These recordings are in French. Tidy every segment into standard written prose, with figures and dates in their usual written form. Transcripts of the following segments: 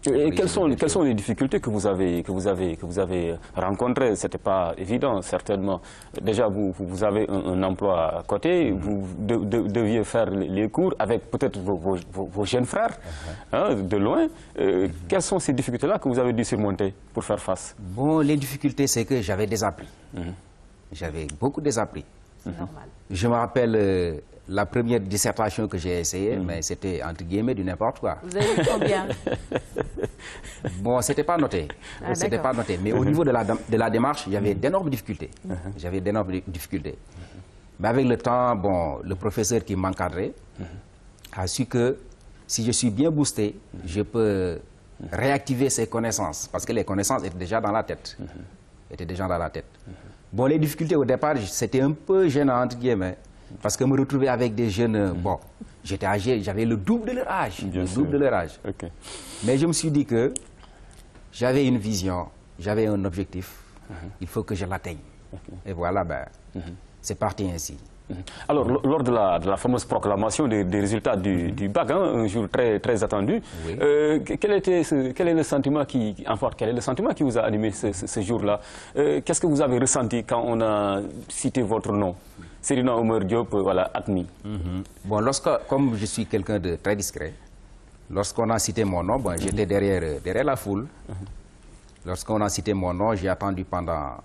Et quelles sont les difficultés que vous avez rencontrées? Ce n'était pas évident, certainement. Déjà, vous avez un emploi à côté, vous deviez faire les cours avec peut-être vos jeunes frères, hein, de loin. Quelles sont ces difficultés-là que vous avez dû surmonter pour faire face? Bon, les difficultés, c'est que j'avais des appris. J'avais beaucoup des appris. Normal. Je me rappelle la première dissertation que j'ai essayée, mais c'était entre guillemets du n'importe quoi. Vous avez eu combien? Bon, c'était pas noté. C'était pas noté. Mais au niveau de la démarche, il y avait d'énormes difficultés. J'avais d'énormes difficultés. Mais avec le temps, bon, le professeur qui m'encadrait a su que si je suis bien boosté, je peux réactiver ces connaissances. Parce que les connaissances étaient déjà dans la tête. Bon, les difficultés au départ, c'était un peu gênant, entre guillemets. Parce que me retrouver avec des jeunes, bon, j'étais âgé, j'avais le double de leur âge. Okay. Mais je me suis dit que j'avais une vision, j'avais un objectif, il faut que je l'atteigne. Et voilà, ben, c'est parti ainsi. Alors, lors de la fameuse proclamation des résultats du bac, hein, un jour très attendu, Oui. quel est le sentiment qui vous a animé ce jour-là? Qu'est-ce que vous avez ressenti quand on a cité votre nom? Seydina Oumar Diop, voilà, admis. Bon, comme je suis quelqu'un de très discret, lorsqu'on a cité mon nom, bon, j'étais derrière la foule. Lorsqu'on a cité mon nom, j'ai attendu pendant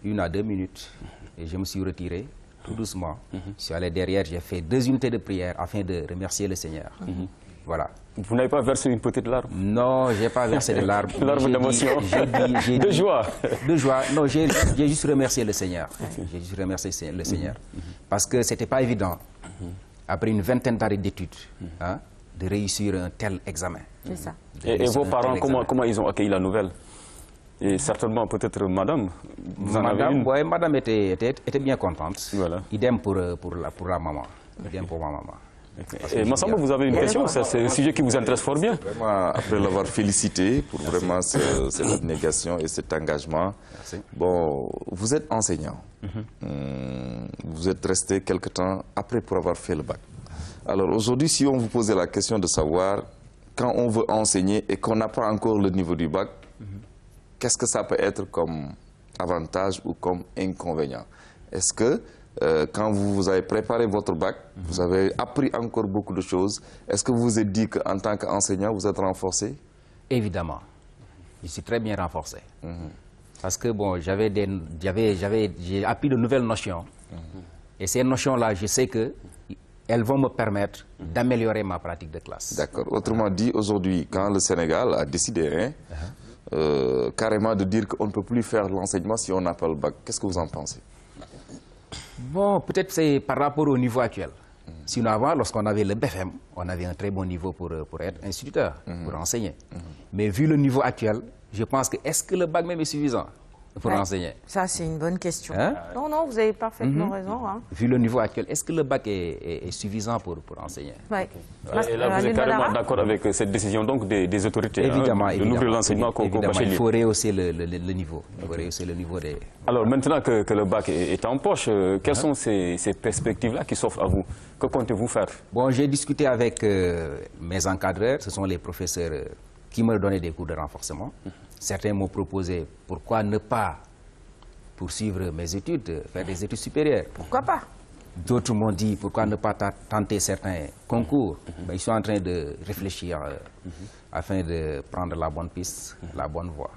1 à 2 minutes et je me suis retiré tout doucement. Je suis allé derrière, j'ai fait 2 unités de prière afin de remercier le Seigneur. Voilà. Vous n'avez pas versé une petite larme? Non, je n'ai pas versé de larmes. Larme d'émotion? De joie? De joie. Non, j'ai juste remercié le Seigneur. J'ai juste remercié le Seigneur. Parce que ce n'était pas évident, après une vingtaine d'années d'études, hein, de réussir un tel examen. C'est ça. Et vos parents, comment ils ont accueilli la nouvelle? Et certainement, peut-être madame, vous en avez une? Oui, madame était bien contente. Voilà. Idem pour la maman. Idem pour ma maman. Et Massamba, vous avez une question? C'est un sujet qui vous intéresse fort bien. Vraiment, après l'avoir félicité pour vraiment cette abnégation et cet engagement. Merci. Bon, vous êtes enseignant. Vous êtes resté quelque temps après pour avoir fait le bac. Alors aujourd'hui, si on vous posait la question de savoir, quand on veut enseigner et qu'on n'a pas encore le niveau du bac, qu'est-ce que ça peut être comme avantage ou comme inconvénient? Est-ce que quand vous avez préparé votre bac, vous avez appris encore beaucoup de choses, est-ce que vous vous êtes dit qu'en tant qu'enseignant, vous êtes renforcé? Évidemment. Je suis très bien renforcé. Parce que bon, j'ai appris de nouvelles notions. Et ces notions-là, je sais qu'elles vont me permettre d'améliorer ma pratique de classe. D'accord. Autrement dit, aujourd'hui, quand le Sénégal a décidé carrément de dire qu'on ne peut plus faire l'enseignement si on n'a pas le bac, qu'est-ce que vous en pensez? Bon, peut-être c'est par rapport au niveau actuel. Sinon avant, lorsqu'on avait le BFM, on avait un très bon niveau pour être instituteur, pour enseigner. Mais vu le niveau actuel, je pense que est-ce que le bac même est suffisant pour enseigner? Ça, c'est une bonne question. Hein? Non, vous avez parfaitement raison. Hein. Vu le niveau actuel, est-ce que le bac est suffisant pour enseigner? Ouais. Et là, vous êtes carrément d'accord avec cette décision donc des autorités, évidemment, de l'ouvrir l'enseignement qu'au bachelier? Il faut rehausser le niveau. Il faut rehausser le niveau des... Alors maintenant que le bac est en poche, quelles sont ces perspectives-là qui s'offrent à vous? Que comptez-vous faire? Bon, j'ai discuté avec mes encadreurs, ce sont les professeurs qui me donnaient des cours de renforcement. Certains m'ont proposé pourquoi ne pas poursuivre mes études, faire des études supérieures. Pourquoi pas? D'autres m'ont dit pourquoi ne pas tenter certains concours. Ben, ils sont en train de réfléchir afin de prendre la bonne piste, la bonne voie.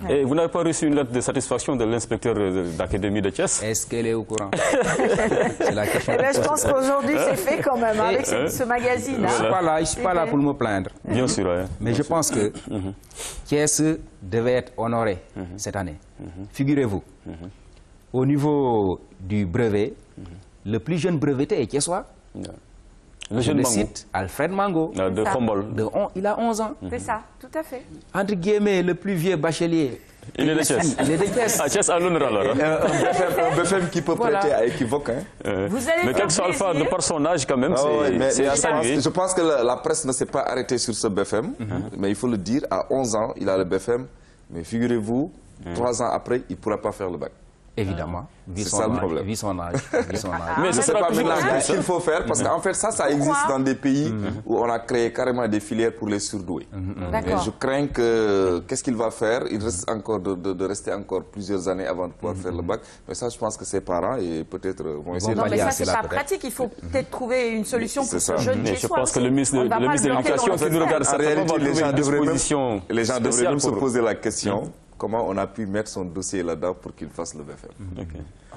Et vous n'avez pas reçu une lettre de satisfaction de l'inspecteur d'académie de Thiès? Est-ce qu'elle est au courant? C'est la question. Eh bien, je pense qu'aujourd'hui, c'est fait quand même avec ce magazine. Je ne suis pas là pour me plaindre. Bien sûr. Hein. Mais je pense que Thiès devait être honoré cette année. Figurez-vous, au niveau du brevet, le plus jeune breveté est thiessois. Le jeune Mango. Cite Alfred Mango. De Khombol. Il a 11 ans. C'est ça, tout à fait. Entre guillemets, le plus vieux bachelier. Il est de Thiès. Il est de Thiès. Ah, Thiès à l'honneur alors. Un BFM qui peut prêter à équivoque. Hein. Mais quel que soit Alpha, de par son âge quand même, c'est à saluer. Je pense que la presse ne s'est pas arrêtée sur ce BFM, mais il faut le dire, à 11 ans, il a le BFM, mais figurez-vous, 3 ans après, il ne pourra pas faire le bac. Évidemment. C'est ça le problème. Vu son âge. Mais ce n'est pas maintenant qu'il faut faire, parce qu'en fait, ça existe dans des pays où on a créé carrément des filières pour les surdoués. Et je crains que, qu'est-ce qu'il va faire? Il reste encore de rester encore plusieurs années avant de pouvoir faire le bac. Mais ça, je pense que ses parents, et peut-être, vont essayer de... Non, mais ça, c'est pas pratique. Il faut peut-être trouver une solution pour ce jeune mais je pense que le ministre de l'Éducation, qui nous regarde certainement, va trouver une disposition. Les gens devraient même se poser la question. Comment on a pu mettre son dossier là-dedans pour qu'il fasse le BFM.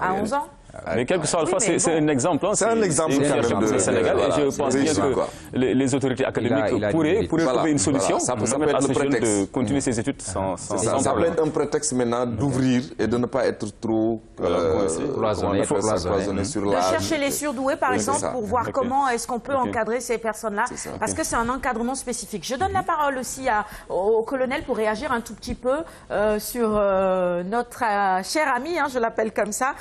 À 11 ans? Mais quel que soit Alpha, c'est un exemple. C'est un exemple quand même de Sénégal. Et je pense bien que les autorités académiques pourraient trouver une solution. Ça peut permettre être à le ce jeune prétexte. de continuer ses études sans Ça peut être un prétexte maintenant d'ouvrir et de ne pas être trop cloisonné sur de l'âge. chercher les surdoués, par exemple, pour voir comment est-ce qu'on peut encadrer ces personnes-là. Parce que c'est un encadrement spécifique. Je donne la parole aussi au colonel pour réagir un tout petit peu sur notre cher ami, je l'appelle comme ça,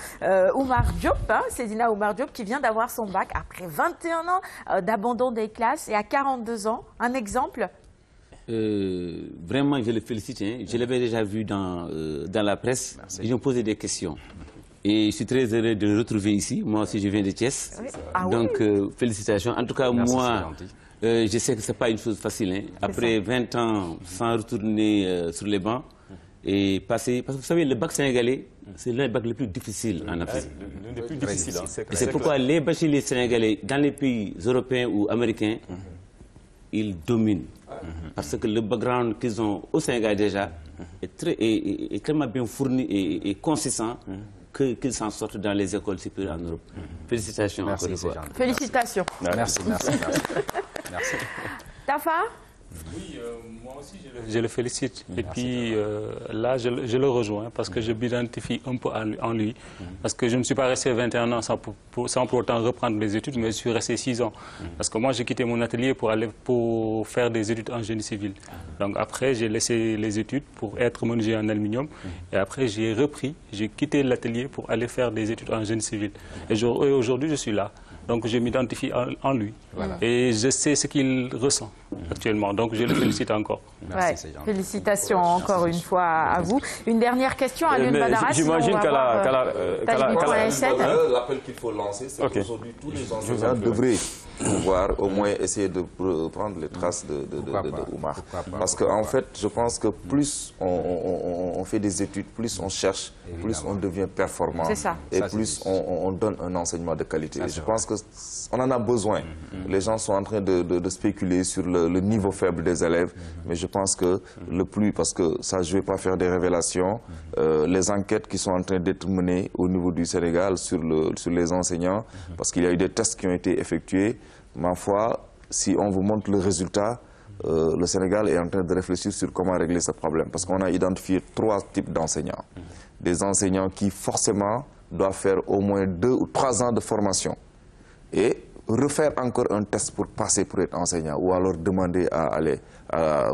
Oumar Diop, Seydina Oumar Diop, qui vient d'avoir son bac après 21 ans d'abandon des classes et à 42 ans. Un exemple? Vraiment, je le félicite. Je l'avais déjà vu dans la presse. Merci. Ils ont posé des questions. Et je suis très heureux de le retrouver ici. Moi aussi, je viens de Thiès. Oui. Donc, félicitations. En tout cas, merci, moi, je sais que ce n'est pas une chose facile. Après 20 ans sans retourner sur les bancs et passer... Parce que vous savez, le bac sénégalais, c'est l'un des bacs les plus difficiles en Afrique. L'un des plus difficiles. C'est pourquoi les bacheliers sénégalais, dans les pays européens ou américains, ils dominent. Parce que le background qu'ils ont au Sénégal déjà est tellement bien fourni et consistant qu'ils s'en sortent dans les écoles supérieures en Europe. Félicitations encore une fois. Félicitations. Merci. Tafa? Oui, moi aussi je le félicite. Et puis là, je le rejoins parce que je m'identifie un peu en lui. Parce que je ne suis pas resté 21 ans sans pour autant reprendre les études, mais je suis resté 6 ans. Parce que moi, j'ai quitté mon atelier pour faire des études en génie civil. Donc après, j'ai laissé les études pour être menuisier en aluminium. Et après, j'ai repris, j'ai quitté l'atelier pour aller faire des études en génie civil. Et aujourd'hui, je suis là. Donc je m'identifie en lui. Voilà. Et je sais ce qu'il ressent actuellement. Donc je le félicite encore. Merci, félicitations encore une fois à vous. Une dernière question à Lune Badara. J'imagine qu'elle a... L'appel qu'il faut lancer, c'est qu'aujourd'hui, tous les enseignants devraient pouvoir au moins essayer de prendre les traces de Oumar. Parce qu'en fait, je pense que plus on fait des études, plus on cherche, plus on devient performant. Et plus on donne un enseignement de qualité. Et je pense qu'on en a besoin. Les gens sont en train de spéculer sur le niveau faible des élèves, mais je pense que le plus, parce que ça, je ne vais pas faire des révélations, les enquêtes qui sont en train d'être menées au niveau du Sénégal sur les enseignants, parce qu'il y a eu des tests qui ont été effectués, ma foi, si on vous montre le résultat, le Sénégal est en train de réfléchir sur comment régler ce problème, parce qu'on a identifié 3 types d'enseignants. Des enseignants qui forcément doivent faire au moins 2 ou 3 ans de formation et refaire encore un test pour passer pour être enseignant, ou alors demander à aller,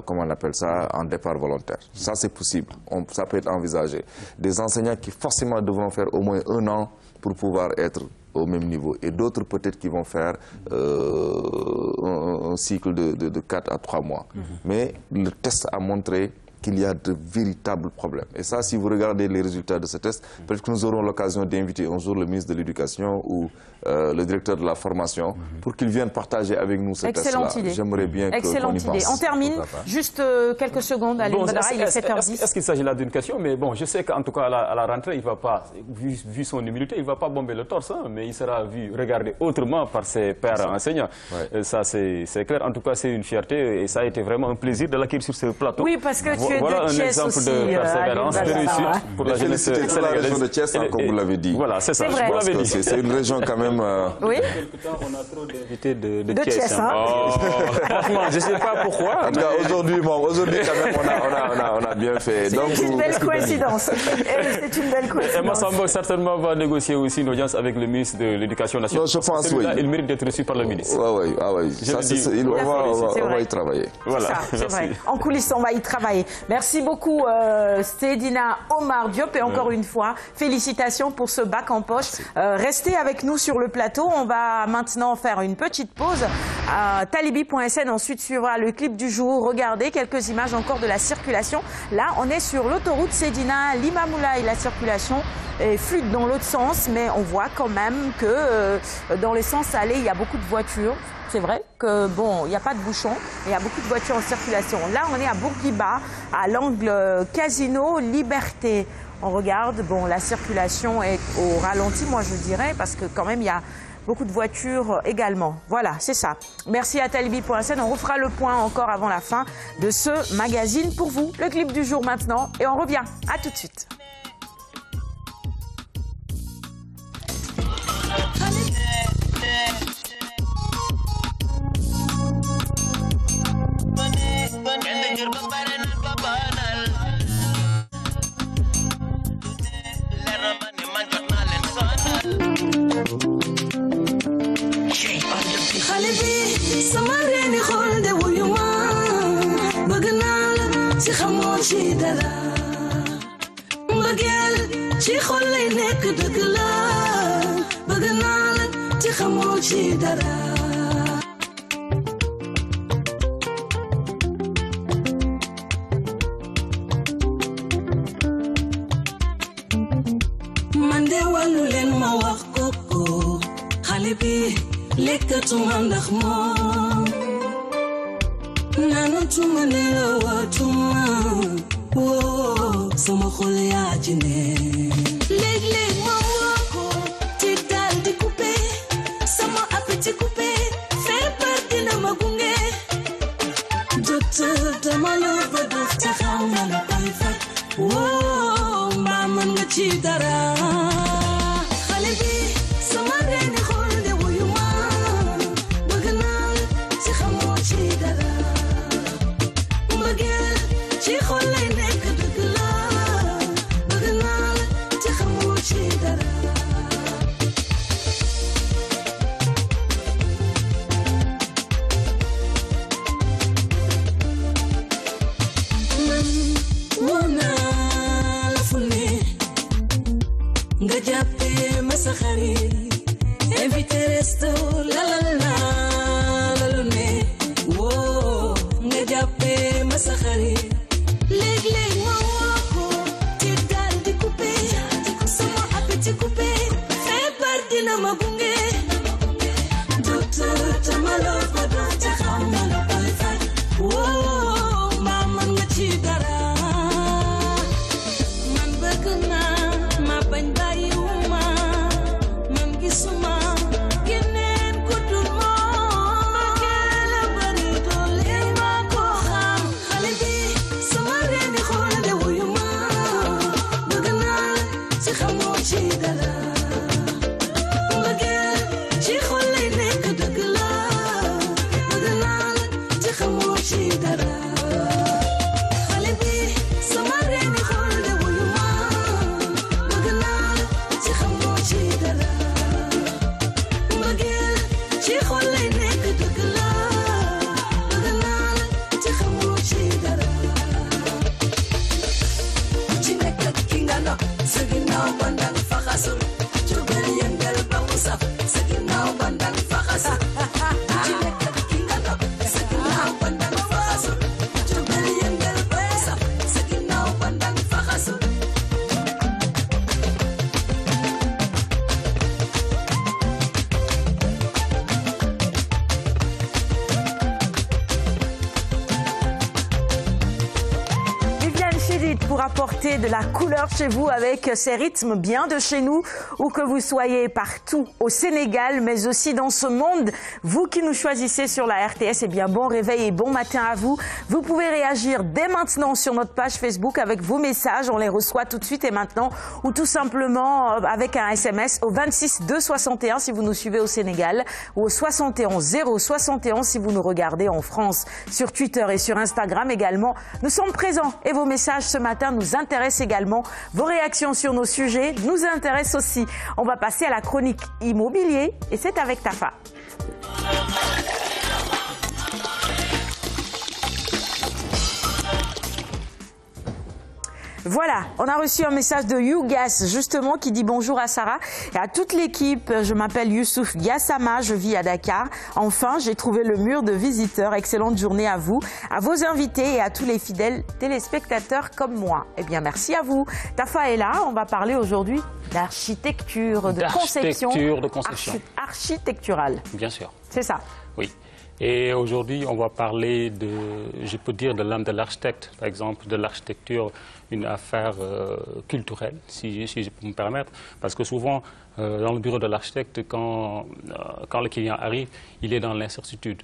comment on appelle ça, en départ volontaire. Ça, c'est possible, ça peut être envisagé. Des enseignants qui forcément devront faire au moins 1 an pour pouvoir être au même niveau. Et d'autres peut-être qui vont faire un cycle de 4 à 3 mois. Mais le test a montré qu'il y a de véritables problèmes. Et ça, si vous regardez les résultats de ce test, peut-être que nous aurons l'occasion d'inviter un jour le ministre de l'Éducation ou le directeur de la formation pour qu'ils viennent partager avec nous ce test-là. Excellente idée. J'aimerais bien qu'on y pense. Excellente idée. On termine, juste quelques secondes à Lune Badara, il est 7h10. Est-ce qu'il s'agit là d'une question? Mais bon, je sais qu'en tout cas, à la rentrée, il ne va pas, vu son humilité, il ne va pas bomber le torse, mais il sera regardé autrement par ses pairs enseignants. Ça, c'est clair. En tout cas, c'est une fierté et ça a été vraiment un plaisir de l'accueillir sur ce plateau. Oui, parce que tu es voilà de Thiès un exemple aussi, de persévérance, de réussite pour la jeunesse sénégalaise. La région de Thiès, comme vous l'avez dit. Voilà, c'est ça. C'est une région quand même... Oui. Quelque temps, on a trop d'invités de Thiès. Franchement, je ne sais pas pourquoi. En tout cas, aujourd'hui, quand même, on a bien fait. C'est une belle coïncidence. C'est une belle coïncidence. Emma Sambok certainement va négocier aussi une audience avec le ministre de l'Éducation nationale. Je pense, oui. Il mérite d'être reçu par le ministre. Oui. On va y travailler. Voilà. C'est vrai. En coulisses, on va y travailler. Merci beaucoup, Seydina Oumar Diop. Et encore une fois, félicitations pour ce bac en poche. Restez avec nous sur le plateau. On va maintenant faire une petite pause. Talibi.sn. Ensuite suivra le clip du jour. Regardez quelques images encore de la circulation. Là, on est sur l'autoroute Sédina Limamoulaye. La circulation est fluide dans l'autre sens, mais on voit quand même que dans le sens aller, il y a beaucoup de voitures. C'est vrai que bon, il n'y a pas de bouchon, mais il y a beaucoup de voitures en circulation. Là, on est à Bourguiba, à l'angle Casino Liberté. On regarde, bon, la circulation est au ralenti, moi je dirais, parce que quand même, il y a beaucoup de voitures également. Voilà, c'est ça. Merci à Talibi.sn. On refera le point encore avant la fin de ce magazine pour vous. Le clip du jour maintenant, et on revient. À tout de suite. xale bi sama reeni xool de wuyu ma bëgg naa la ci xamoo ci dara mbëggeel ci xol lay nekk dëgg la bëgg naa la ci xamoo ci dara man de wàllu leen ma wax koko xale bi lekkatuma ndax moom naanatuma nelawatuma woo sama xol yaa ci ne léeg-léeg ma woo ko ti daal di coupé sama appétit coupé feebar dina ma gunge docteur dama la ba dof te xam na lu koy faj woo mbaa mën nga ci dara xale bi sama reeni xol de wuyu ma bëgg naa ci xamoo ci dara mbëggeel ci xol lay nekk dëgg la bëgg naa ci xamoo ci dara man woo naa la fu ne nga jàppee ma sa xarit invité resto la la la la lu ne woo nga jàppee ma sa xarit léeg-léeg ma woo ko ti daal di coupé sama appétit coupé feebar dina ma gunge docteur tamalo ko doon te xam na lu koy faj woo maa mën nga ci dara man bëgg naa ma bañ bàyyiwuma man gisuma keneen ku dul moom bëggeel a bari doole ma ko xam xale bi sama reeni xool de wuyu ma bëgg naa ci xamoo ci dara mbëggeel ci xol lay nekk dëgg la bëgg naa ci xamoo ci dara xale bi sama reeni xool de wuyu ma bëgg naa ci xamoo ci dara mbëggeel ci xol lay nekk dëgg la bëgg naa ci xamoo ci dara ci nekk ak ki nga nopp sa ginnaaw bandang faxasul jógal yëngal ba mu saf sa ginnaaw bandang faxasul ci nekk ak ki nga nopp sa ginnaaw bandang faxasul jógal yëngal ba mu saf sa ginnaaw bandang faxasul Viviane Chidid pour apporter de la couleur chez vous avec ces rythmes bien de chez nous, où que vous soyez partout au Sénégal, mais aussi dans ce monde. Vous qui nous choisissez sur la RTS, eh bien bon réveil et bon matin à vous. Vous pouvez réagir dès maintenant sur notre page Facebook avec vos messages. On les reçoit tout de suite et maintenant, ou tout simplement avec un SMS au 26 261 si vous nous suivez au Sénégal, ou au 71 071 si vous nous regardez en France. Sur Twitter et sur Instagram également, nous sommes présents et vos messages ce matin nous intéressent également. Vos réactions sur nos sujets nous intéressent aussi. On va passer à la chronique immobilier et c'est avec Tafa. Voilà, on a reçu un message de Yougas, justement, qui dit bonjour à Sarah et à toute l'équipe. Je m'appelle Youssouf Gassama, je vis à Dakar. Enfin, j'ai trouvé le mur de visiteurs. Excellente journée à vous, à vos invités et à tous les fidèles téléspectateurs comme moi. Eh bien, merci à vous. Tafa est là, on va parler aujourd'hui d'architecture, de conception. Architecturale. Bien sûr. C'est ça. Oui. Et aujourd'hui, on va parler je peux dire, de l'âme de l'architecte, par exemple, de l'architecture, une affaire culturelle, si je peux me permettre. Parce que souvent, dans le bureau de l'architecte, quand le client arrive, il est dans l'incertitude.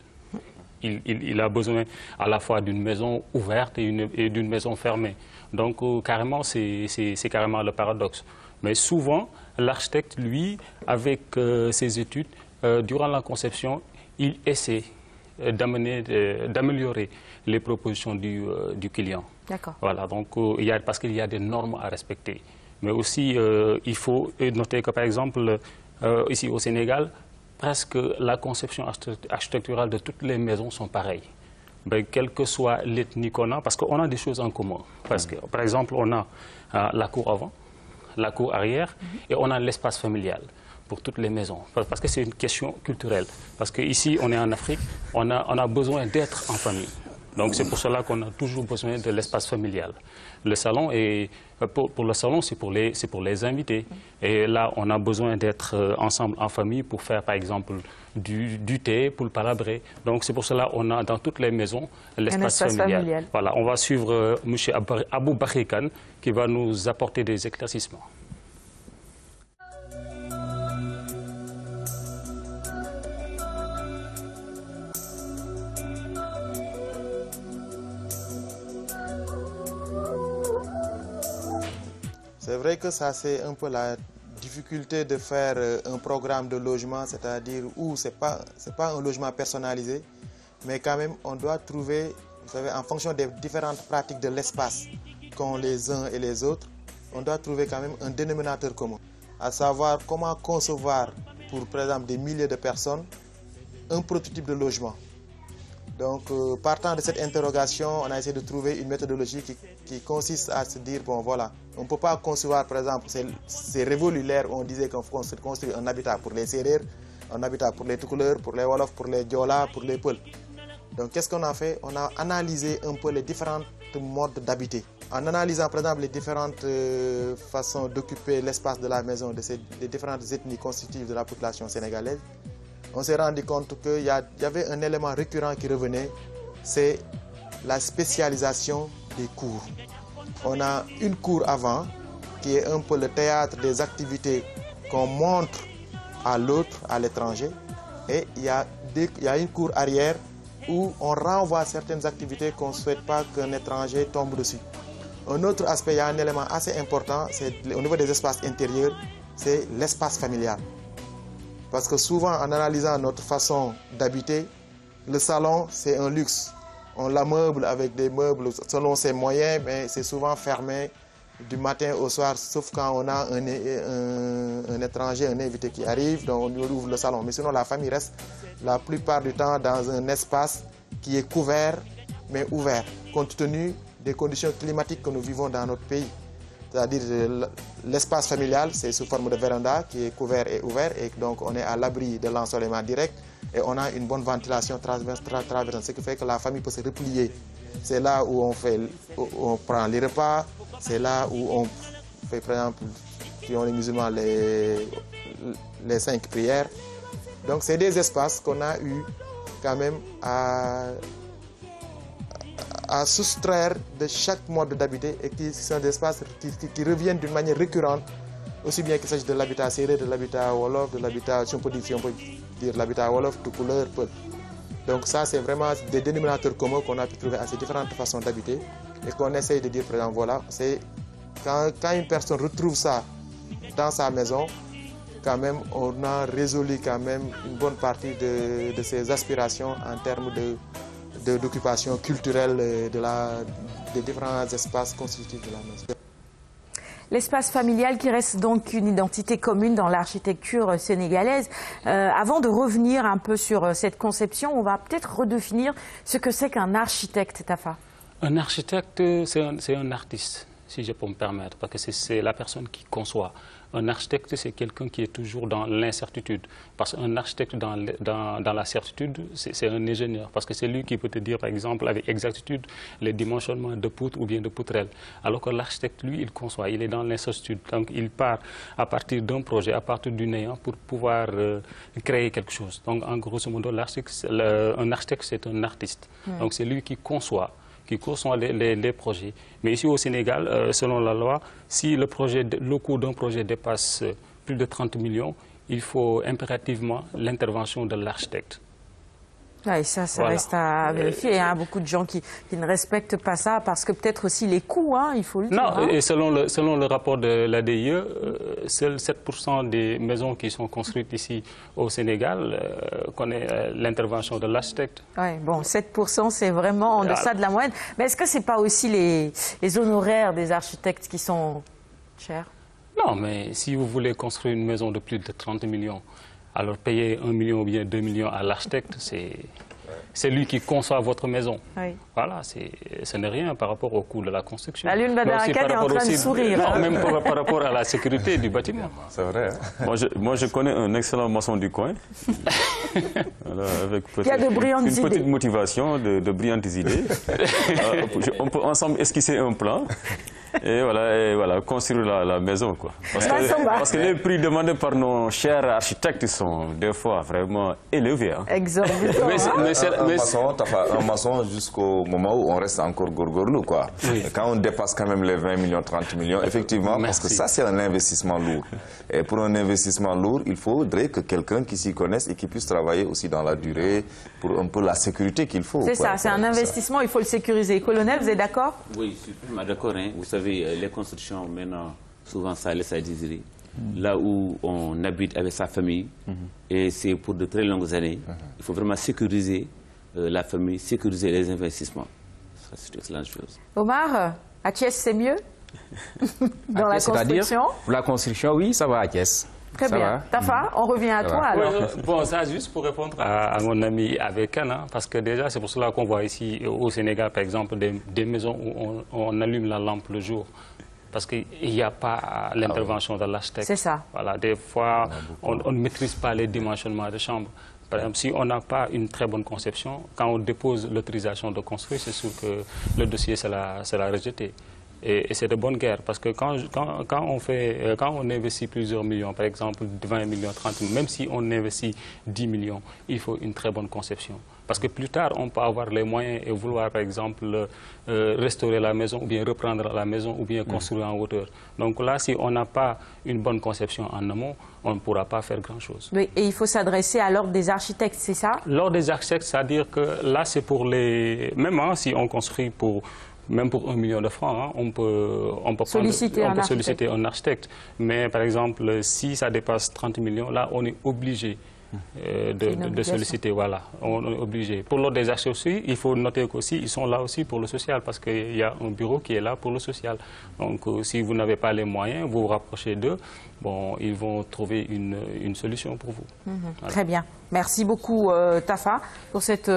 Il a besoin à la fois d'une maison ouverte et d'une maison fermée. Donc, carrément, c'est carrément le paradoxe. Mais souvent, l'architecte, lui, avec ses études, durant la conception, il essaie d'améliorer les propositions du client. D'accord. Voilà, donc parce qu'il y a des normes à respecter. Mais aussi, il faut noter que, par exemple, ici au Sénégal, presque la conception architecturale de toutes les maisons sont pareilles. Ben, quelle que soit l'ethnie qu'on a, parce qu'on a des choses en commun. Parce que, par exemple, on a la cour avant, la cour arrière, et on a l'espace familial pour toutes les maisons, parce que c'est une question culturelle. Parce qu'ici, on est en Afrique, on a besoin d'être en famille. Donc c'est pour cela qu'on a toujours besoin de l'espace familial. Le salon, pour le salon, c'est pour les invités. Et là, on a besoin d'être ensemble en famille pour faire, par exemple, du thé, pour le palabrer. Donc c'est pour cela qu'on a dans toutes les maisons l'espace familial. Voilà, on va suivre M. Abou Bakri Kane qui va nous apporter des éclaircissements. C'est vrai que ça, c'est un peu la difficulté de faire un programme de logement, c'est-à-dire où ce n'est pas un logement personnalisé, mais quand même, on doit trouver, vous savez, en fonction des différentes pratiques de l'espace qu'ont les uns et les autres, on doit trouver quand même un dénominateur commun, à savoir comment concevoir, pour par exemple des milliers de personnes, un prototype de logement. Donc, partant de cette interrogation, on a essayé de trouver une méthodologie qui consiste à se dire, bon voilà, on ne peut pas concevoir, par exemple, c'est révolu l'ère où on disait qu'on construit un habitat pour les Sérères, un habitat pour les Toucouleurs, pour les Wolofs, pour les Diola, pour les Peuls. Donc, qu'est-ce qu'on a fait? On a analysé un peu les différents modes d'habiter. En analysant, par exemple, les différentes façons d'occuper l'espace de la maison des différentes ethnies constitutives de la population sénégalaise, on s'est rendu compte qu'il y avait un élément récurrent qui revenait, c'est la spécialisation des cours. On a une cour avant, qui est un peu le théâtre des activités qu'on montre à l'autre, à l'étranger, et il y a une cour arrière où on renvoie certaines activités qu'on ne souhaite pas qu'un étranger tombe dessus. Un autre aspect, il y a un élément assez important, c'est au niveau des espaces intérieurs, c'est l'espace familial. Parce que souvent, en analysant notre façon d'habiter, le salon, c'est un luxe. On l'ameuble avec des meubles selon ses moyens, mais c'est souvent fermé du matin au soir, sauf quand on a un étranger, un invité qui arrive, donc on ouvre le salon. Mais sinon, la famille reste la plupart du temps dans un espace qui est couvert, mais ouvert, compte tenu des conditions climatiques que nous vivons dans notre pays. C'est-à-dire l'espace familial, c'est sous forme de véranda qui est couvert et ouvert, et donc on est à l'abri de l'ensoleillement direct et on a une bonne ventilation traversante, ce qui fait que la famille peut se replier. C'est là où on prend les repas, c'est là où on fait, par exemple, si on est musulman, les 5 prières. Donc c'est des espaces qu'on a eu quand même à soustraire de chaque mode d'habiter et qui sont des espaces qui reviennent d'une manière récurrente, aussi bien qu'il s'agisse de l'habitat sérère, de l'habitat wolof, de l'habitat, si on peut dire l'habitat wolof, tout couleur, peul. Donc ça, c'est vraiment des dénominateurs communs qu'on a pu trouver à ces différentes façons d'habiter et qu'on essaye de dire, par exemple, voilà, c'est quand une personne retrouve ça dans sa maison, quand même, on a résolu quand même une bonne partie de ses aspirations en termes d'occupation culturelle des différents espaces constitutifs de la maison. L'espace familial qui reste donc une identité commune dans l'architecture sénégalaise. Avant de revenir un peu sur cette conception, on va peut-être redéfinir ce que c'est qu'un architecte, Tafa. Un architecte, c'est un artiste. si je peux me permettre, parce que c'est la personne qui conçoit. Un architecte, c'est quelqu'un qui est toujours dans l'incertitude. Parce qu'un architecte dans la certitude, c'est un ingénieur. Parce que c'est lui qui peut te dire, par exemple, avec exactitude, les dimensionnements de poutres ou bien de poutrelles. Alors que l'architecte, lui, il conçoit, il est dans l'incertitude. Donc, il part à partir d'un projet, à partir du néant, pour pouvoir créer quelque chose. Donc, en grosso modo, un architecte, c'est un artiste. Donc, c'est lui qui conçoit les projets. Mais ici au Sénégal, selon la loi, si le coût d'un projet dépasse plus de 30 millions, il faut impérativement l'intervention de l'architecte. Ouais, ça reste à vérifier. Il y a beaucoup de gens qui ne respectent pas ça parce que peut-être aussi les coûts, il faut le dire. Non, et selon le rapport de l'ADIE, seuls 7% des maisons qui sont construites ici au Sénégal connaissent l'intervention de l'architecte. Oui, bon, 7%, c'est vraiment en deçà de la moyenne. Mais est-ce que ce n'est pas aussi les honoraires des architectes qui sont chers? Non, mais si vous voulez construire une maison de plus de 30 millions, alors payer 1 million ou bien 2 millions à l'architecte, c'est lui qui conçoit votre maison. Oui. Voilà, ce n'est rien par rapport au coût de la construction. La Lune Badarakane est en train de sourire. Non, même par rapport à la sécurité du bâtiment. C'est vrai. Hein? Moi, je connais un excellent maçon du coin. Voilà, avec il y a de brillantes une petite motivation, de brillantes idées. On peut ensemble esquisser un plan. Et voilà, construire la maison, quoi. Parce que les prix demandés par nos chers architectes sont des fois vraiment élevés. Hein. Exorbitant. Un maçon jusqu'au moment où on reste encore gorgorlou, quoi. Oui. Quand on dépasse quand même les 20 millions, 30 millions, effectivement, parce que ça c'est un investissement lourd. Et pour un investissement lourd, il faudrait que quelqu'un qui s'y connaisse et qui puisse travailler aussi dans la durée pour un peu la sécurité qu'il faut. C'est ça, c'est un investissement, il faut le sécuriser. Colonel, vous êtes d'accord? Oui, je suis d'accord. Hein. Vous savez, les constructions, maintenant, souvent, ça laisse à désirer. Là où on habite avec sa famille, et c'est pour de très longues années, il faut vraiment sécuriser la famille, sécuriser les investissements. C'est une excellente chose. Omar, à Thiès, c'est mieux? Dans la construction? Pour la construction, oui, ça va à Thiès. Très bien. Tafa, on revient à toi alors. Bon, ça juste pour répondre à mon ami Avekan, parce que déjà c'est pour cela qu'on voit ici au Sénégal par exemple des maisons où on allume la lampe le jour. Parce qu'il n'y a pas l'intervention de l'architecte. C'est ça. Voilà, des fois on ne maîtrise pas les dimensionnements de chambres. Par exemple, si on n'a pas une très bonne conception, quand on dépose l'autorisation de construire, c'est sûr que le dossier sera rejeté. Et c'est de bonne guerre, parce que quand on investit plusieurs millions, par exemple 20 millions, 30 millions, même si on investit 10 millions, il faut une très bonne conception. Parce que plus tard, on peut avoir les moyens et vouloir, par exemple, restaurer la maison, ou bien reprendre la maison, ou bien construire en hauteur. Donc là, si on n'a pas une bonne conception en amont, on ne pourra pas faire grand-chose. Oui, et il faut s'adresser à l'ordre des architectes, c'est ça? L'ordre des architectes, c'est-à-dire que là, c'est pour les... Même si on construit même pour 1 million de francs, on peut solliciter un architecte. Mais par exemple, si ça dépasse 30 millions, là, on est obligé de solliciter. Voilà, on est obligé. Pour l'ordre des architectes aussi, il faut noter qu'aussi, ils sont là aussi pour le social, parce qu'il y a un bureau qui est là pour le social. Donc, si vous n'avez pas les moyens, vous vous rapprochez d'eux, bon, ils vont trouver une solution pour vous. Voilà. Très bien. Merci beaucoup, Tafa, pour cette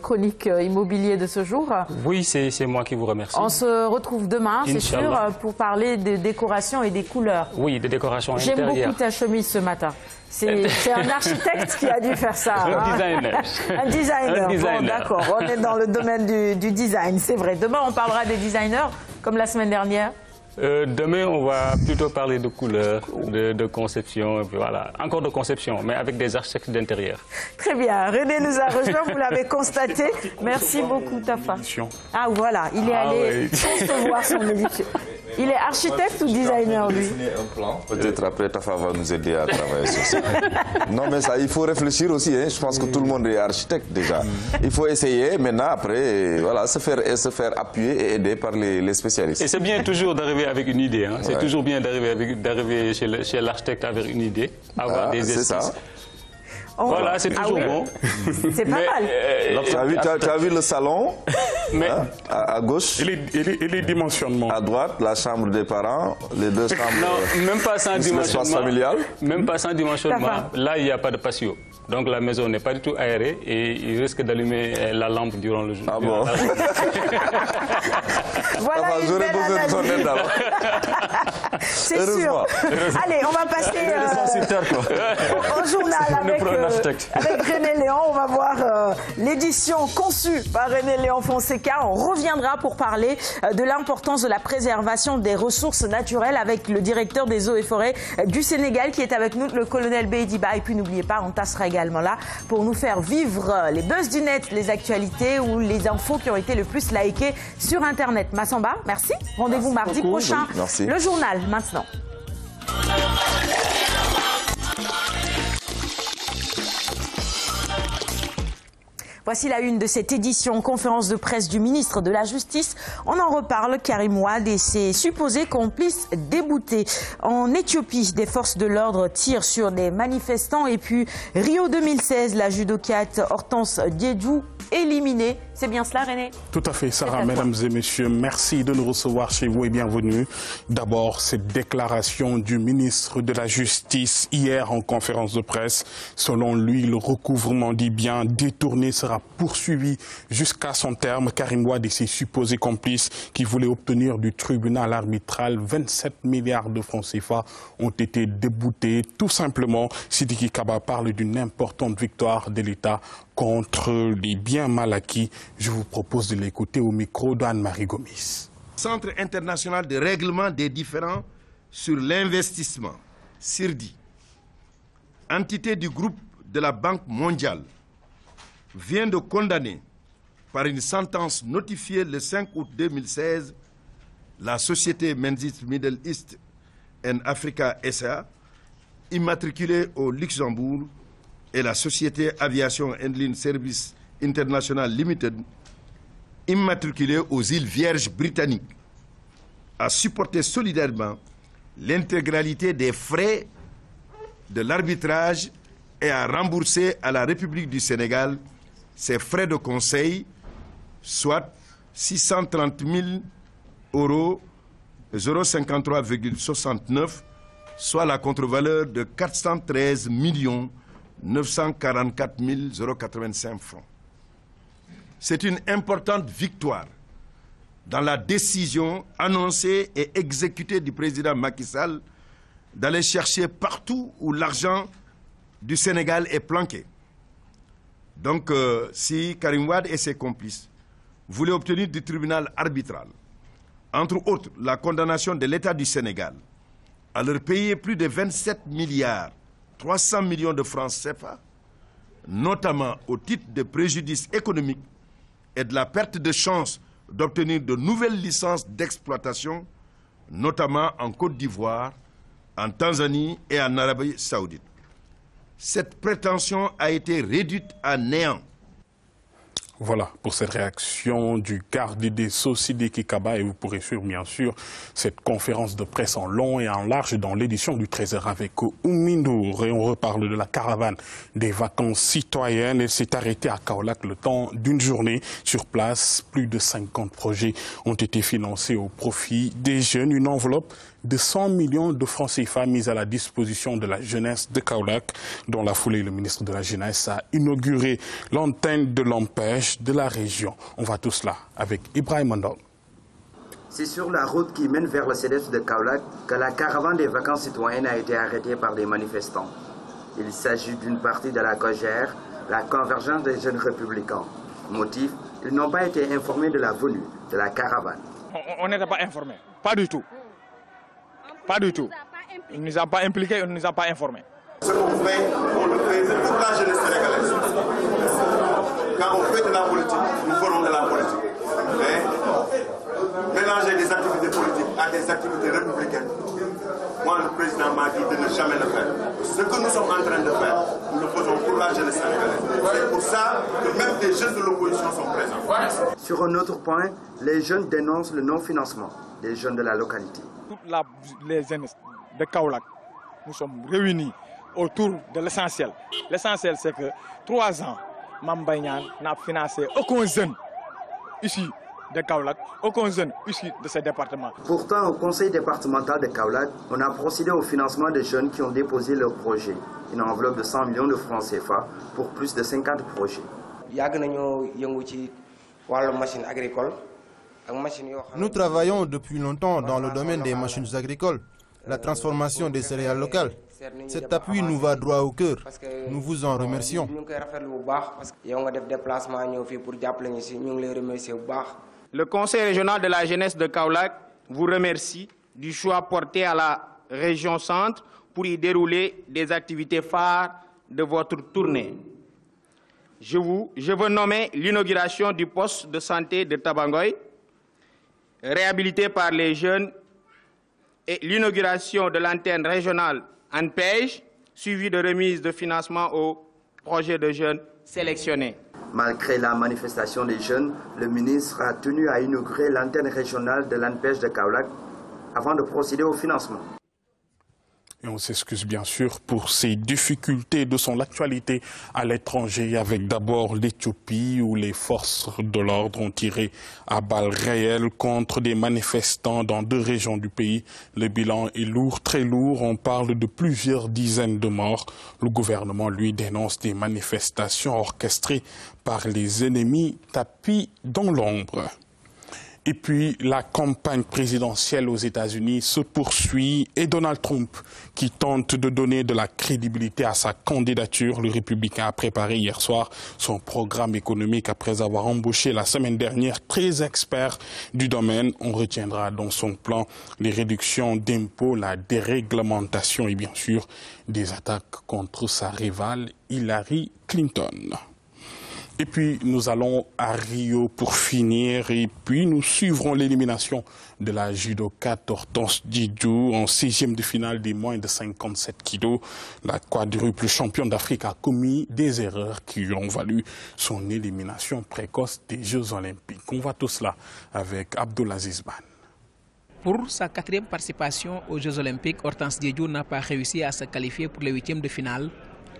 chronique immobilier de ce jour. Oui, c'est moi qui vous remercie. On se retrouve demain, c'est sûr, pour parler des décorations et des couleurs. Oui, des décorations intérieures. J'aime beaucoup ta chemise ce matin. C'est un architecte qui a dû faire ça. Un designer. Un designer. Bon, d'accord, on est dans le domaine du design, c'est vrai. Demain, on parlera des designers, comme la semaine dernière. Demain, on va plutôt parler de couleurs, de conception, et puis voilà. Encore de conception, mais avec des architectes d'intérieur. Très bien. René nous a rejoint, vous l'avez constaté. Merci beaucoup, Tafa. Ah, voilà, il est allé concevoir son édition. Il est architecte ou designer, lui? Peut-être après, Tafa va nous aider à travailler sur ça. Non, mais ça, il faut réfléchir aussi. Hein. Je pense que tout le monde est architecte déjà. Il faut essayer. Maintenant, après, voilà, se faire appuyer et aider par les spécialistes. Et c'est bien toujours d'arriver avec une idée. Hein. C'est toujours bien d'arriver chez l'architecte avec une idée, avoir des esquisses. C'est ça. Voilà, c'est toujours bon. C'est pas mal. Tu as vu le salon à gauche? Et les dimensionnements? À droite, la chambre des parents, les deux chambres. Non, même pas sans dimensionnement. Familial. Même pas sans dimensionnement. Là, il n'y a pas de patio. Donc la maison n'est pas du tout aérée et il risque d'allumer la lampe durant le jour. Ah bon? Voilà une belle analogie. C'est sûr. Allez, on va passer au journal avec René Léon. On va voir l'édition conçue par René Léon Fonseca. On reviendra pour parler de l'importance de la préservation des ressources naturelles avec le directeur des eaux et forêts du Sénégal qui est avec nous, le colonel Beidiba. Et puis n'oubliez pas, Anta sera également là pour nous faire vivre les buzz du net, les actualités ou les infos qui ont été le plus likées sur Internet. Massamba, merci. Rendez-vous mardi prochain. Merci. Le journal maintenant. Voici la une de cette édition, conférence de presse du ministre de la Justice. On en reparle, Karim Wade et ses supposés complices déboutés. En Éthiopie, des forces de l'ordre tirent sur des manifestants. Et puis, Rio 2016, la judokate Hortense Diedou éliminée. C'est bien cela, René? Tout à fait, Sarah. Mesdames et messieurs, merci de nous recevoir chez vous et bienvenue. D'abord, cette déclaration du ministre de la Justice hier en conférence de presse. Selon lui, le recouvrement des biens détournés sera poursuivi jusqu'à son terme. Karim Wade et ses supposés complices qui voulaient obtenir du tribunal arbitral 27 milliards de francs CFA ont été déboutés. Tout simplement, Sidiki Kaba parle d'une importante victoire de l'État contre les biens mal acquis. Je vous propose de l'écouter au micro d'Anne-Marie Gomis. Centre international de règlement des différends sur l'investissement, CIRDI, entité du groupe de la Banque mondiale, vient de condamner par une sentence notifiée le 5 août 2016 la société Menzies Middle East and Africa SA, immatriculée au Luxembourg, et la société Aviation Handling Service International Limited, immatriculée aux îles Vierges britanniques, à supporter solidairement l'intégralité des frais de l'arbitrage et à rembourser à la République du Sénégal ses frais de conseil, soit 630 000 euros, 0,53,69, soit la contre-valeur de 413 944 085 francs. C'est une importante victoire dans la décision annoncée et exécutée du président Macky Sall d'aller chercher partout où l'argent du Sénégal est planqué. Donc, si Karim Wade et ses complices voulaient obtenir du tribunal arbitral, entre autres, la condamnation de l'État du Sénégal à leur payer plus de 27 milliards 300 millions de francs CFA, notamment au titre de préjudice économique et de la perte de chance d'obtenir de nouvelles licences d'exploitation, notamment en Côte d'Ivoire, en Tanzanie et en Arabie Saoudite. Cette prétention a été réduite à néant. Voilà pour cette réaction du garde des Sceaux Sidiki Kaba et vous pourrez suivre bien sûr cette conférence de presse en long et en large dans l'édition du 13h avec Oumindour. Et on reparle de la caravane des vacances citoyennes. Elle s'est arrêtée à Kaolack le temps d'une journée. Sur place, plus de 50 projets ont été financés au profit des jeunes. Une enveloppe de 100 millions de francs CFA mise à la disposition de la jeunesse de Kaolack. Dans la foulée, le ministre de la Jeunesse a inauguré l'antenne de l'Empêche de la région. On va tout cela avec Ibrahim Mandal. C'est sur la route qui mène vers le CEDEPS de Kaolack que la caravane des vacances citoyennes a été arrêtée par des manifestants. Il s'agit d'une partie de la COJER, la Convergence des jeunes républicains. Motif, ils n'ont pas été informés de la venue de la caravane. On n'était pas informés, pas du tout. Pas du tout. Il ne nous a pas impliqués, il ne nous a pas informés. Ce qu'on fait, on le fait pour la jeunesse sénégalaise. Quand on fait de la politique, nous ferons de la politique. Mais mélanger des activités politiques à des activités républicaines, moi, le président m'a dit de ne jamais le faire. Ce que nous sommes en train de faire, nous le faisons pour la jeunesse sénégalaise. C'est pour ça que même des jeunes de l'opposition sont présents. Sur un autre point, les jeunes dénoncent le non-financement des jeunes de la localité. Toutes les jeunes de Kaolack, nous sommes réunis autour de l'essentiel. L'essentiel, c'est que 3 ans, Mame Mbaye Niang n'a financé aucun jeune ici de Kaolack, aucun jeune issu de ce département. Pourtant, au conseil départemental de Kaolack, on a procédé au financement des jeunes qui ont déposé leur projet. Une enveloppe de 100 millions de francs CFA pour plus de 50 projets. Yag nañu yëngu ci wàllu machine agricole Nous travaillons depuis longtemps dans le domaine des machines agricoles, la transformation des céréales locales. Cet appui nous va droit au cœur. Nous vous en remercions. Le Conseil régional de la jeunesse de Kaolack vous remercie du choix porté à la région centre pour y dérouler des activités phares de votre tournée. Je veux nommer l'inauguration du poste de santé de Tabangoy, réhabilité par les jeunes, et l'inauguration de l'antenne régionale ANPEJ, suivie de remise de financement aux projets de jeunes sélectionnés. Malgré la manifestation des jeunes, le ministre a tenu à inaugurer l'antenne régionale de l'ANPEJ de Kaolack avant de procéder au financement. Et on s'excuse bien sûr pour ces difficultés de son actualité à l'étranger, avec d'abord l'Éthiopie où les forces de l'ordre ont tiré à balles réelles contre des manifestants dans 2 régions du pays. Le bilan est lourd, très lourd. On parle de plusieurs dizaines de morts. Le gouvernement, lui, dénonce des manifestations orchestrées par les ennemis tapis dans l'ombre. Et puis, la campagne présidentielle aux États-Unis se poursuit et Donald Trump, qui tente de donner de la crédibilité à sa candidature, le républicain a préparé hier soir son programme économique après avoir embauché la semaine dernière 13 experts du domaine. On retiendra dans son plan les réductions d'impôts, la déréglementation et bien sûr des attaques contre sa rivale Hillary Clinton. Et puis, nous allons à Rio pour finir et puis nous suivrons l'élimination de la judokate Hortense Diédhiou en 6e de finale des moins de 57 kilos. La quadruple championne d'Afrique a commis des erreurs qui lui ont valu son élimination précoce des Jeux Olympiques. On voit tout cela avec Abdulaziz Ban. Pour sa 4e participation aux Jeux Olympiques, Hortense Diédhiou n'a pas réussi à se qualifier pour les 8e de finale.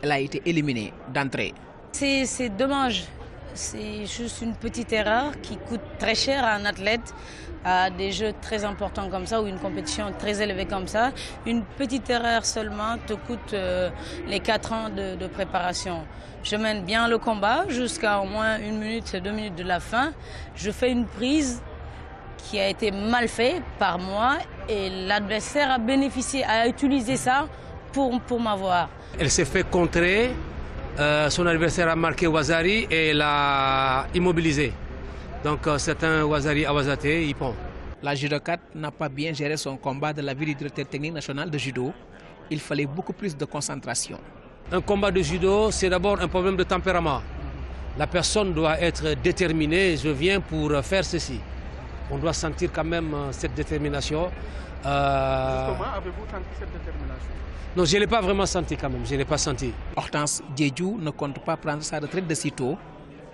Elle a été éliminée d'entrée. C'est dommage, c'est juste une petite erreur qui coûte très cher à un athlète, à des jeux très importants comme ça ou une compétition très élevée comme ça. Une petite erreur seulement te coûte les 4 ans de préparation. Je mène bien le combat jusqu'à au moins 1 minute, 2 minutes de la fin. Je fais une prise qui a été mal faite par moi et l'adversaire a bénéficié, a utilisé ça pour m'avoir. Elle s'est fait contrer. Son adversaire a marqué Wazari et l'a immobilisé. Donc c'est un Wazari Awazate, il prend. La judokate n'a pas bien géré son combat de la vie du directeur technique national de judo. Il fallait beaucoup plus de concentration. Un combat de judo, c'est d'abord un problème de tempérament. La personne doit être déterminée, je viens pour faire ceci. On doit sentir quand même cette détermination. Justement, avez-vous senti cette détermination? Non, je ne l'ai pas vraiment senti quand même, je ne l'ai pas senti. Hortense Diédhiou ne compte pas prendre sa retraite de sitôt.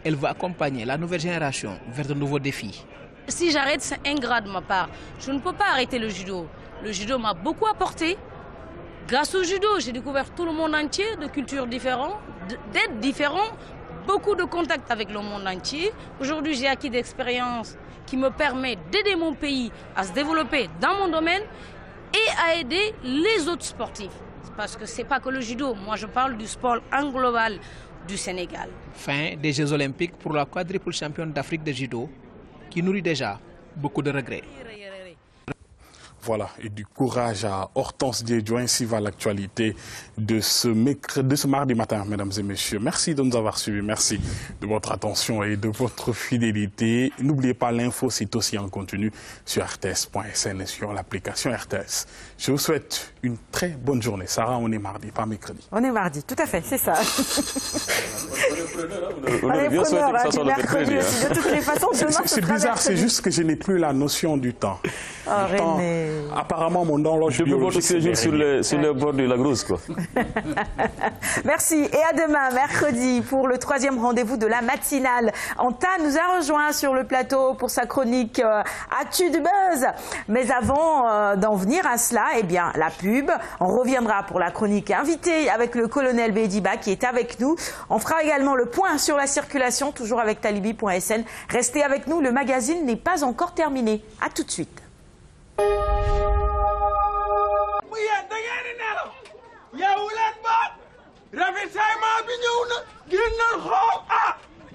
Elle va accompagner la nouvelle génération vers de nouveaux défis. Si j'arrête, c'est ingrat de ma part. Je ne peux pas arrêter le judo. Le judo m'a beaucoup apporté. Grâce au judo, j'ai découvert tout le monde entier, de cultures différentes, d'êtres différents, beaucoup de contacts avec le monde entier. Aujourd'hui, j'ai acquis d'expérience qui me permet d'aider mon pays à se développer dans mon domaine et à aider les autres sportifs. Parce que ce n'est pas que le judo, moi je parle du sport en global du Sénégal. Fin des Jeux Olympiques pour la quadruple championne d'Afrique de judo qui nourrit déjà beaucoup de regrets. Voilà, et du courage à Hortense Diédhiou. Ainsi va l'actualité de ce mardi matin, mesdames et messieurs. Merci de nous avoir suivis, merci de votre attention et de votre fidélité. N'oubliez pas, l'info, c'est aussi en continu sur rts.sn et sur l'application RTS. Je vous souhaite une très bonne journée. Sarah, on est mardi, pas mercredi. On est mardi, tout à fait, c'est ça. On est bien souhaité que ça soit le mercredi. De toutes les façons, c'est bizarre, c'est juste que je n'ai plus la notion du temps. Apparemment, mon horloge biologique, c'est juste sur le bord de la Grosse, quoi. Merci. Et à demain, mercredi, pour le 3e rendez-vous de la matinale. Anta nous a rejoint sur le plateau pour sa chronique As-tu du buzz? Mais avant d'en venir à cela, eh bien, la pub. On reviendra pour la chronique invitée avec le colonel Bediba qui est avec nous. On fera également le point sur la circulation, toujours avec talibi.sn. Restez avec nous, le magazine n'est pas encore terminé. À tout de suite.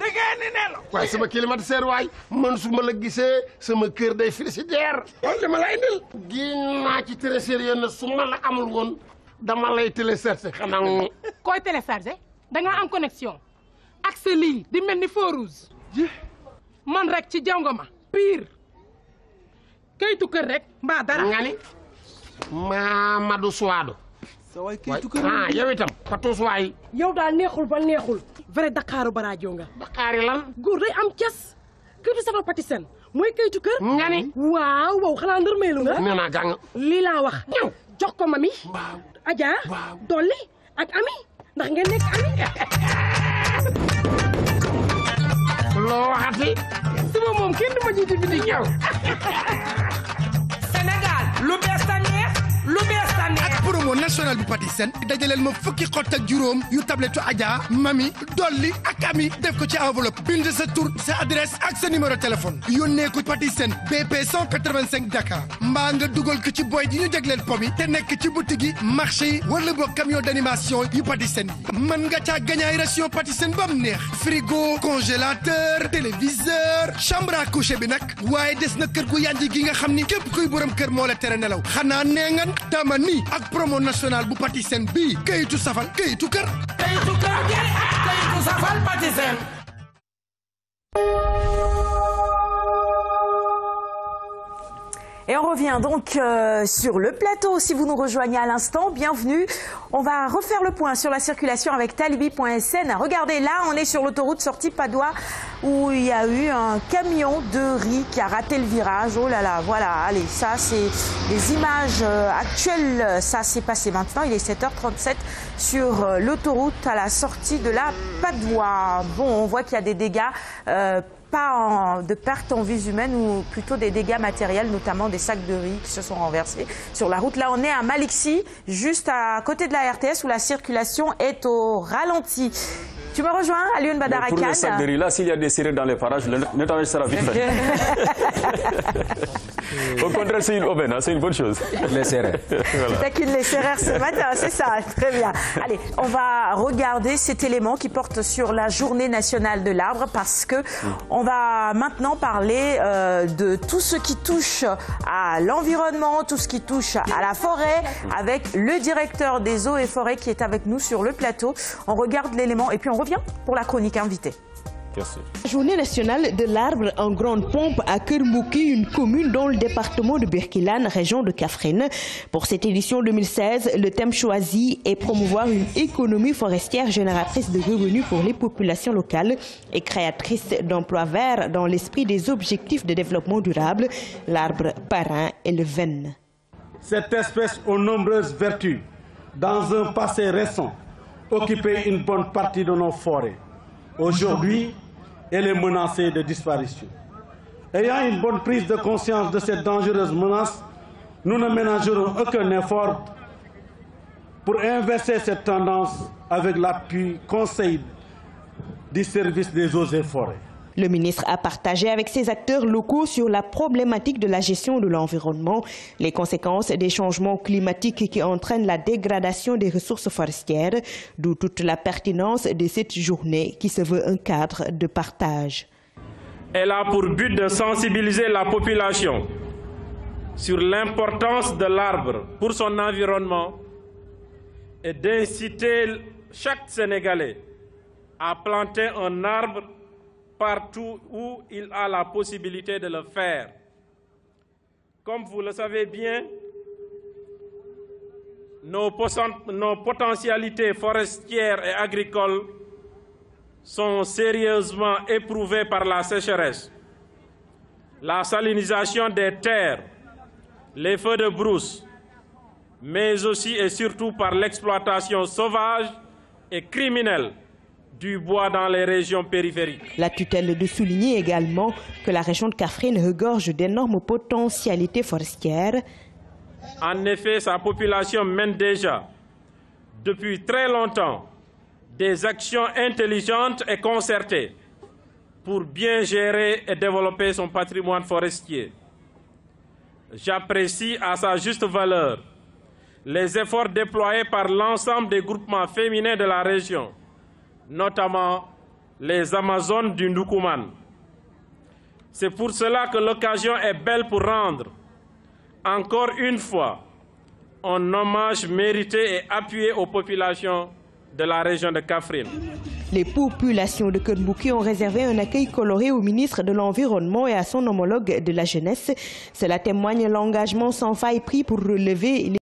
da ngeen ni nelaw. waaye sama climatiseur waay man su ma la gisee sama kër day frigidaire. wala dama lay indil. giñ naa ci télécharger na su ma la amul woon dama lay télécharger xanaa. koy télécharger da nga am connexion ak sa lii di mel ni feu rouge. man rek ci jàngoma pire kayitu kër rek mbaa dara. nga ni Mamadou Souadou. sa waay kayitu kër ah yow itam Fatou Souaye. yow daal neexul ba neexul vrai Dakaru baraajo nga. Dakar yi lan. góor day am cas kayitu safal Patisen mooy kayitu kër. nga ni. waaw wow xanaa ndërmeelu nga. nee naa gàng. lii laa wax. ñëw jox ko mami. waaw Adja. waaw Dolli ak Ami ndax ngeen nekk Ami. loo waxati. suba moom kenn du ma jiite bi di ñëw. Sénégal lu bees ta neex lu bees ta neex. ak promo national bu Patisen dajaleel ma fukki xott ak juróom yu tablettu Adja Mami Dolli ak Ami def ko ci enveloppe bind sa tur sa adresse ak sa numéro téléphone yónnee ko Patisen BP 185 Dakar mbaa nga dugal ko ci boy yi ñu jagleel pomi te nekk ci boutique yi marché yi wala boog camion d'animation yu Patisen yi mën nga caa gañaay ration Patisen ba mu neex frigo congélateur téléviseur chambre à coucher bi nag waaye des na kër gu yanji gi nga xam ni képp kuy borom kër moo la tere nelaw xanaa nee nga dama ni ak promo national bu Patisen bii kayitu safal kayitu kër. kayitu kër gi kayitu safal Patisen. Et on revient donc sur le plateau. Si vous nous rejoignez à l'instant, bienvenue. On va refaire le point sur la circulation avec talibi.sn. Regardez, là, on est sur l'autoroute sortie Padoue où il y a eu un camion de riz qui a raté le virage. Oh là là, voilà. Allez, ça, c'est les images actuelles. Ça s'est passé maintenant. Il est 7h37 sur l'autoroute à la sortie de la Padoue. Bon, on voit qu'il y a des dégâts. Pas de pertes en vies humaines ou plutôt des dégâts matériels, notamment des sacs de riz qui se sont renversés sur la route. Là, on est à Malixi, juste à côté de la RTS où la circulation est au ralenti. Tu me rejoins, Alioune Badara Kane? Pour les sacs de riz, là, s'il y a des sirènes dans les parages, le nettoyage sera vite fait. Au contraire, c'est une aubaine, hein, c'est une bonne chose. Les serrères. Voilà. T'as qu'une les serrères ce matin, c'est ça, très bien. Allez, on va regarder cet élément qui porte sur la journée nationale de l'arbre parce que on va maintenant parler de tout ce qui touche à l'environnement, tout ce qui touche à la forêt, avec le directeur des eaux et forêts qui est avec nous sur le plateau. On regarde l'élément et puis on revient pour la chronique invitée. La journée nationale de l'arbre en grande pompe à Kermouki, une commune dans le département de Birkelane, région de Kaffrine. Pour cette édition 2016, le thème choisi est promouvoir une économie forestière génératrice de revenus pour les populations locales et créatrice d'emplois verts dans l'esprit des objectifs de développement durable. L'arbre parrain est le vène. Cette espèce aux nombreuses vertus, dans un passé récent, occupait une bonne partie de nos forêts. Aujourd'hui, elle est menacée de disparition. Ayant une bonne prise de conscience de cette dangereuse menace, nous ne ménagerons aucun effort pour inverser cette tendance avec l'appui conseil du service des eaux et forêts. Le ministre a partagé avec ses acteurs locaux sur la problématique de la gestion de l'environnement, les conséquences des changements climatiques qui entraînent la dégradation des ressources forestières, d'où toute la pertinence de cette journée qui se veut un cadre de partage. Elle a pour but de sensibiliser la population sur l'importance de l'arbre pour son environnement et d'inciter chaque Sénégalais à planter un arbre partout où il a la possibilité de le faire. Comme vous le savez bien, nos potentialités forestières et agricoles sont sérieusement éprouvées par la sécheresse, la salinisation des terres, les feux de brousse, mais aussi et surtout par l'exploitation sauvage et criminelle du bois dans les régions périphériques. La tutelle de souligner également que la région de Kaffrine regorge d'énormes potentialités forestières. En effet, sa population mène déjà, depuis très longtemps, des actions intelligentes et concertées pour bien gérer et développer son patrimoine forestier. J'apprécie à sa juste valeur les efforts déployés par l'ensemble des groupements féminins de la région, notamment les Amazones du Ndoukoumane. C'est pour cela que l'occasion est belle pour rendre, encore une fois, un hommage mérité et appuyé aux populations de la région de Kaffrine. Les populations de Keur-Mbouki ont réservé un accueil coloré au ministre de l'Environnement et à son homologue de la jeunesse. Cela témoigne l'engagement sans faille pris pour relever les